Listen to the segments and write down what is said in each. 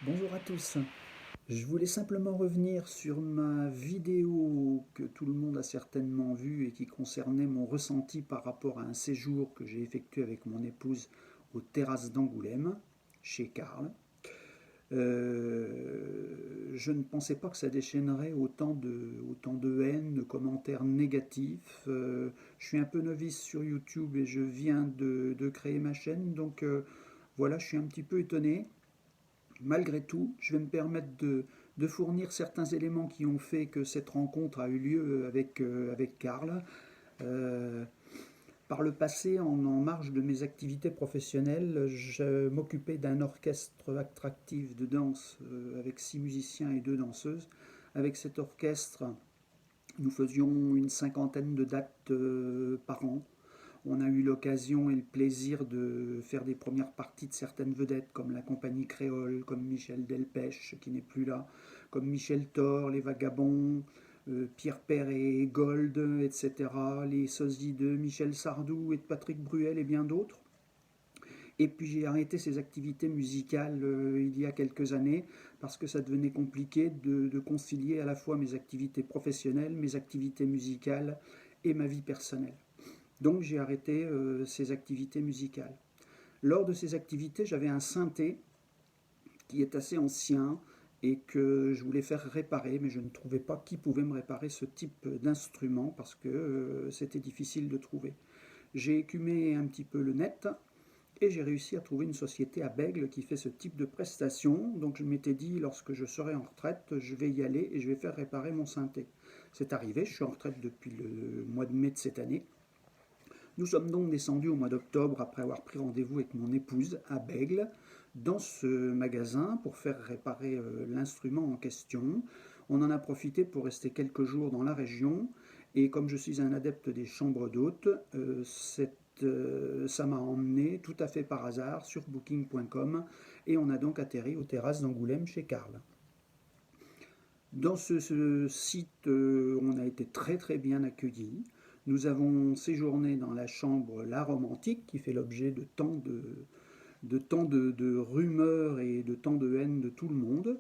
Bonjour à tous. Je voulais simplement revenir sur ma vidéo que tout le monde a certainement vue et qui concernait mon ressenti par rapport à un séjour que j'ai effectué avec mon épouse aux terrasses d'Angoulême, chez Karl. Je ne pensais pas que ça déchaînerait autant de haine, de commentaires négatifs. Je suis un peu novice sur YouTube et je viens de créer ma chaîne, donc voilà, je suis un petit peu étonné. Malgré tout, je vais me permettre de fournir certains éléments qui ont fait que cette rencontre a eu lieu avec Karl. Euh, Par le passé, en marge de mes activités professionnelles, je m'occupais d'un orchestre attractif de danse avec 6 musiciens et 2 danseuses. Avec cet orchestre, nous faisions une cinquantaine de dates par an. On a eu l'occasion et le plaisir de faire des premières parties de certaines vedettes comme la compagnie créole, comme Michel Delpech qui n'est plus là, comme Michel Thor, les Vagabonds, Pierre Père et Gold, etc., les sosies de Michel Sardou et de Patrick Bruel et bien d'autres. Et puis j'ai arrêté ces activités musicales il y a quelques années parce que ça devenait compliqué de concilier à la fois mes activités professionnelles, mes activités musicales et ma vie personnelle. Donc j'ai arrêté ces activités musicales. Lors de ces activités, j'avais un synthé qui est assez ancien et que je voulais faire réparer, mais je ne trouvais pas qui pouvait me réparer ce type d'instrument parce que c'était difficile de trouver. J'ai écumé un petit peu le net et j'ai réussi à trouver une société à Bègle qui fait ce type de prestation. Donc je m'étais dit, lorsque je serai en retraite, je vais y aller et je vais faire réparer mon synthé. C'est arrivé, je suis en retraite depuis le mois de mai de cette année. Nous sommes donc descendus au mois d'octobre après avoir pris rendez-vous avec mon épouse à Bègle dans ce magasin pour faire réparer l'instrument en question. On en a profité pour rester quelques jours dans la région et comme je suis un adepte des chambres d'hôtes, ça m'a emmené tout à fait par hasard sur booking.com et on a donc atterri aux terrasses d'Angoulême chez Karl. Dans ce site, on a été très très bien accueillis. Nous avons séjourné dans la chambre La Romantique, qui fait l'objet de rumeurs et de tant de haine de tout le monde.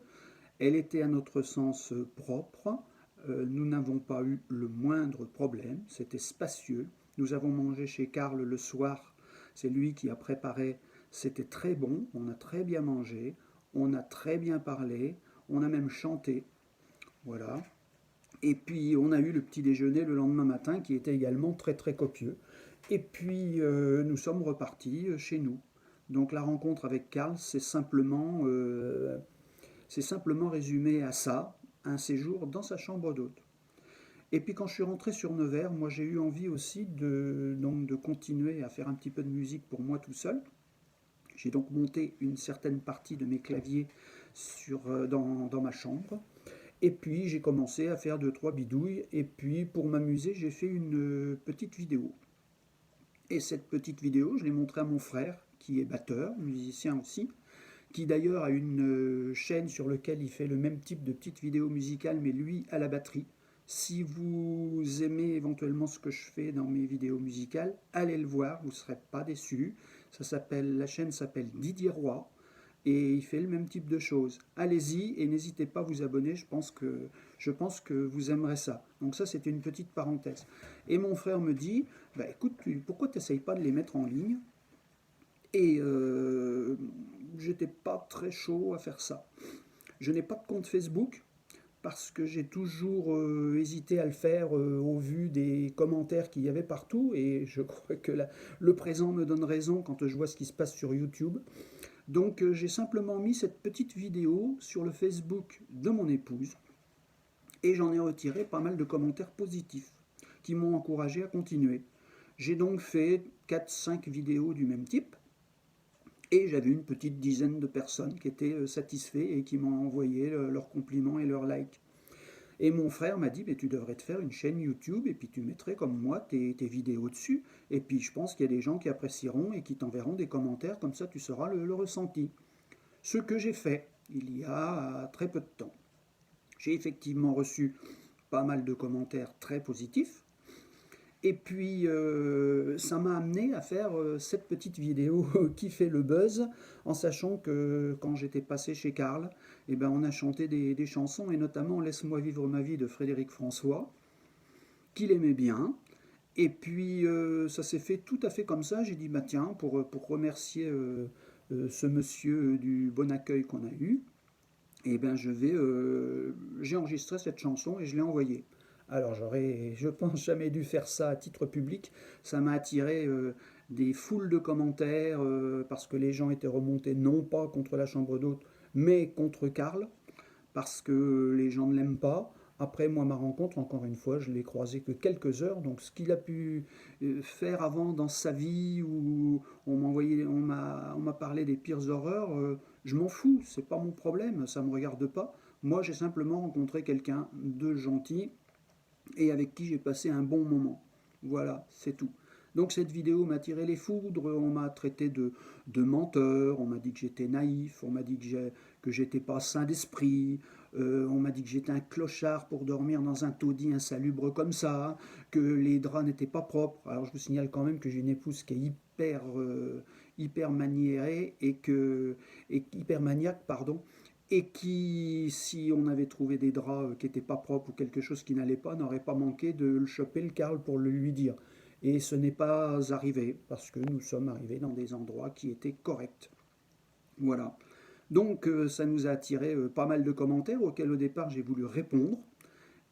Elle était à notre sens propre. Nous n'avons pas eu le moindre problème. C'était spacieux. Nous avons mangé chez Karl le soir. C'est lui qui a préparé. C'était très bon. On a très bien mangé. On a très bien parlé. On a même chanté. Voilà. Et puis on a eu le petit déjeuner le lendemain matin qui était également très très copieux. Et puis nous sommes repartis chez nous. Donc la rencontre avec Karl, c'est simplement résumé à ça, un séjour dans sa chambre d'hôte. Et puis quand je suis rentré sur Nevers, moi j'ai eu envie aussi donc de continuer à faire un petit peu de musique pour moi tout seul. J'ai donc monté une certaine partie de mes claviers dans ma chambre. Et puis j'ai commencé à faire deux trois bidouilles. Et puis pour m'amuser, j'ai fait une petite vidéo. Et cette petite vidéo, je l'ai montrée à mon frère, qui est batteur, musicien aussi, qui d'ailleurs a une chaîne sur laquelle il fait le même type de petite vidéo musicale, mais lui à la batterie. Si vous aimez éventuellement ce que je fais dans mes vidéos musicales, allez le voir, vous ne serez pas déçus. La chaîne s'appelle Didier Roy et il fait le même type de choses. Allez-y et n'hésitez pas à vous abonner, je pense que vous aimerez ça. Donc ça c'était une petite parenthèse. Et mon frère me dit, bah écoute, pourquoi tu n'essayes pas de les mettre en ligne? Et j'étais pas très chaud à faire ça. Je n'ai pas de compte Facebook parce que j'ai toujours hésité à le faire au vu des commentaires qu'il y avait partout et je crois que le présent me donne raison quand je vois ce qui se passe sur YouTube. Donc j'ai simplement mis cette petite vidéo sur le Facebook de mon épouse et j'en ai retiré pas mal de commentaires positifs qui m'ont encouragé à continuer. J'ai donc fait 4 5 vidéos du même type et j'avais une petite dizaine de personnes qui étaient satisfaits et qui m'ont envoyé leurs compliments et leurs likes. Et mon frère m'a dit, mais tu devrais te faire une chaîne YouTube et puis tu mettrais comme moi tes vidéos dessus. Et puis je pense qu'il y a des gens qui apprécieront et qui t'enverront des commentaires, comme ça tu sauras le ressenti. Ce que j'ai fait il y a très peu de temps. J'ai effectivement reçu pas mal de commentaires très positifs. Et puis, ça m'a amené à faire cette petite vidéo qui fait le buzz, en sachant que quand j'étais passé chez Karl, eh ben, on a chanté des chansons, et notamment Laisse-moi vivre ma vie de Frédéric François, qu'il aimait bien. Et puis, ça s'est fait tout à fait comme ça. J'ai dit, bah tiens, pour remercier ce monsieur du bon accueil qu'on a eu, eh ben, j'ai enregistré cette chanson et je l'ai envoyée. Alors j'aurais, je pense, jamais dû faire ça à titre public. Ça m'a attiré des foules de commentaires parce que les gens étaient remontés non pas contre la chambre d'hôte, mais contre Karl, parce que les gens ne l'aiment pas. Après, moi, ma rencontre, encore une fois, je l'ai croisé que quelques heures. Donc, ce qu'il a pu faire avant dans sa vie, où on m'a parlé des pires horreurs, je m'en fous. C'est pas mon problème. Ça me regarde pas. Moi, j'ai simplement rencontré quelqu'un de gentil et avec qui j'ai passé un bon moment. Voilà, c'est tout. Donc cette vidéo m'a tiré les foudres, on m'a traité de menteur, on m'a dit que j'étais naïf, on m'a dit que j'étais pas sain d'esprit, on m'a dit que j'étais un clochard pour dormir dans un taudis insalubre comme ça, que les draps n'étaient pas propres. Alors je vous signale quand même que j'ai une épouse qui est hyper maniérée et hyper maniaque, pardon, et qui, si on avait trouvé des draps qui n'étaient pas propres ou quelque chose qui n'allait pas, n'aurait pas manqué de le choper le Karl pour le lui dire. Et ce n'est pas arrivé, parce que nous sommes arrivés dans des endroits qui étaient corrects. Voilà. Donc ça nous a attiré pas mal de commentaires auxquels au départ j'ai voulu répondre.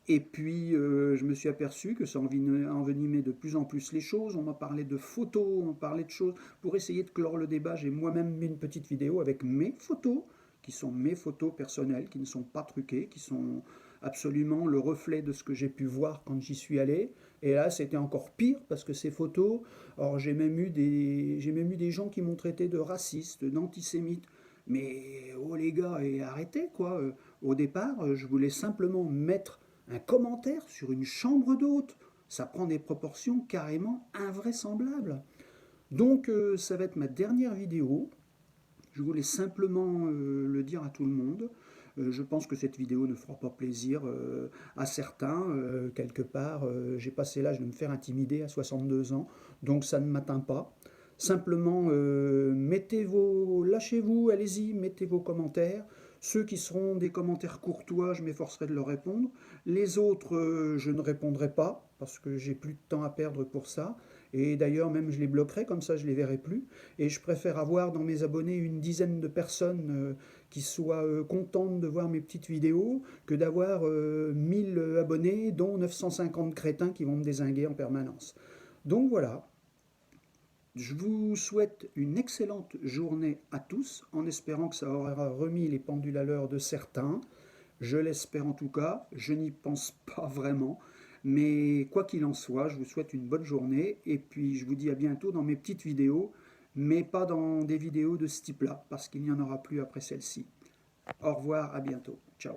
Et puis je me suis aperçu que ça envenimait de plus en plus les choses. On m'a parlé de photos, on m'a parlé de choses. Pour essayer de clore le débat, j'ai moi-même mis une petite vidéo avec mes photos, qui sont mes photos personnelles, qui ne sont pas truquées, qui sont absolument le reflet de ce que j'ai pu voir quand j'y suis allé. Et là, c'était encore pire parce que ces photos, alors j'ai même eu des gens qui m'ont traité de raciste, d'antisémite. Mais oh les gars, et arrêtez quoi. Au départ, je voulais simplement mettre un commentaire sur une chambre d'hôte. Ça prend des proportions carrément invraisemblables. Donc ça va être ma dernière vidéo. Je voulais simplement le dire à tout le monde. Je pense que cette vidéo ne fera pas plaisir à certains. Quelque part, j'ai passé l'âge de me faire intimider à 62 ans, donc ça ne m'atteint pas. Simplement, lâchez-vous, allez-y, mettez vos commentaires. Ceux qui seront des commentaires courtois, je m'efforcerai de leur répondre. Les autres, je ne répondrai pas, parce que j'ai plus de temps à perdre pour ça. Et d'ailleurs, même je les bloquerai, comme ça je les verrai plus. Et je préfère avoir dans mes abonnés une dizaine de personnes qui soient contentes de voir mes petites vidéos, que d'avoir 1000 abonnés, dont 950 crétins qui vont me dézinguer en permanence. Donc voilà. Je vous souhaite une excellente journée à tous, en espérant que ça aura remis les pendules à l'heure de certains. Je l'espère en tout cas, je n'y pense pas vraiment. Mais quoi qu'il en soit, je vous souhaite une bonne journée et puis je vous dis à bientôt dans mes petites vidéos, mais pas dans des vidéos de ce type-là, parce qu'il n'y en aura plus après celle-ci. Au revoir, à bientôt. Ciao.